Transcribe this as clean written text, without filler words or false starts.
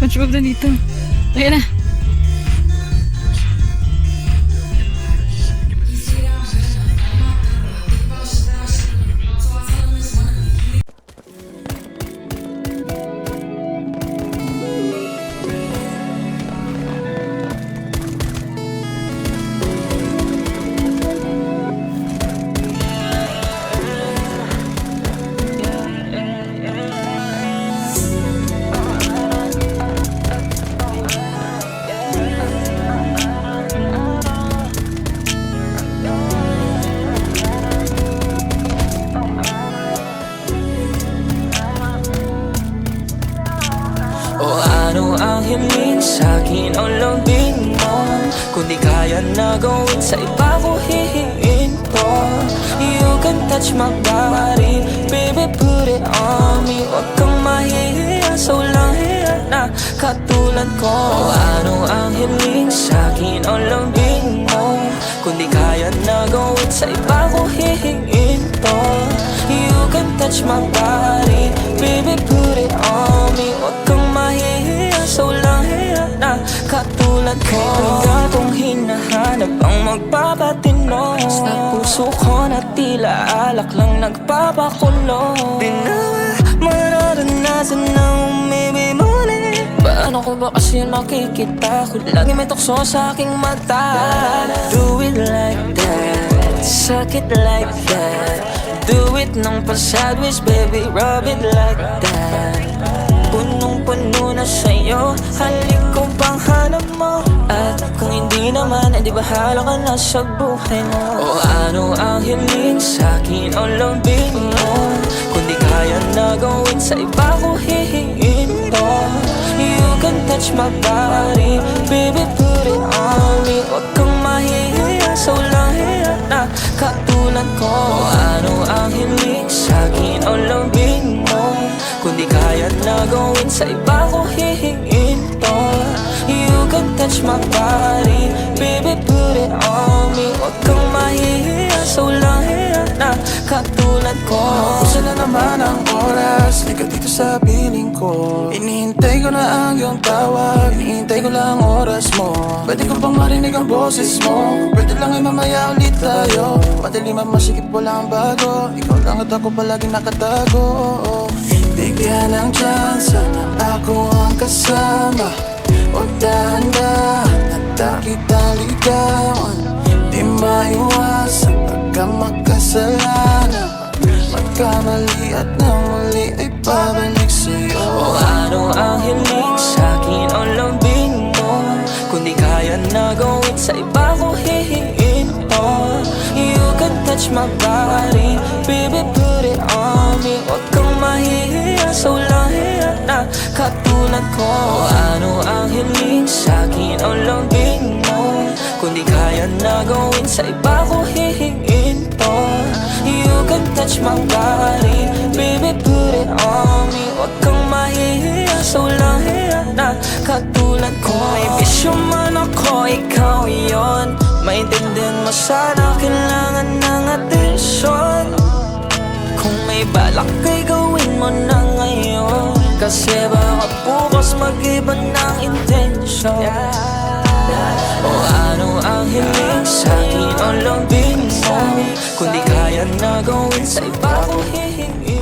SpongeBob na dito. Ayan na. O ano ang hiling sa'kin o lambing mo? Kung di kaya na gawin sa iba ko hihingin to. You can touch my body, baby put it on me. Huwag kang mahihiya sa walang hiya na katulad ko. O ano ang hiling sa'kin o lambing mo? Kung di kaya na gawin sa iba ko hihingin to. You can touch my body, baby put it on me. Huwag kang mahihiya sa walang hiya na katulad ko. Kaya kong hinahanap ang magpapatino sa puso ko na tila alak lang nagpapakulo. Di na mararanasan na umibig muli. Paano ko ba kasi makikita ko lagi may tukso sa aking mata? Do it like that, suck it like that. Do it ng pa-sideways, baby, rub it like that. Punong-puno na sa'yo, halik ko pang hanap mo. At kung hindi naman, edi bahala ka na sa buhay mo. O ano ang hiling sa'kin o lambing mo? Kung di kaya na gawin sa iba ko hihingin to. You can touch my body, baby put it on me. Huwag kang mahihiya sa walang hiya na katulad ko. O ano ang hiling sa'kin o lambing mo? Kung di kaya na gawin sa iba ko hihingin to. You can touch my body, baby put it on me. Huwag kang mahihiya sa walang hiya na katulad ko. Kusa na naman ang oras, di ka dito sa piling ko. Inihintay ko na ang iyong tawag, inihintay ko lang ang oras mo. Pwede ko bang marinig ang boses mo? Pwede lang ay mamaya ulit tayo. Madali masikip wala ang bago. Ikaw lang at ako palaging nakatago. Bigyan ng tsansa na ako ang kasama. O dahan-dahan at kitang ligawan. Di maiwasan pagka magkasalanan. Magkamali at nang muli ay pabalik sa'yo. O ano ang hiling sa'kin o lambing mo? Kung di kaya na gawin sa iba ko hihingin to. You can touch my body, baby put it on me. Huwag kang mahihiya sa walang hiya na katulad ko. O ano ang hiling sa'kin o lambing mo? Kung di kaya na gawin sa iba ko hihingin to. You can touch my body, baby put it on me. Huwag kang mahihiya sa walang hiya na katulad ko. May bisyo man ako, ikaw yon. Maintindihan mo sana, kailangan ng atensyon. Kung may balak kay gawin mo na ngayon, kasi baka bukas mag-iba ng intensyon. O ano ang hiling sa'kin o lambing mo? Kung di kaya na gawin sa iba ko hihingin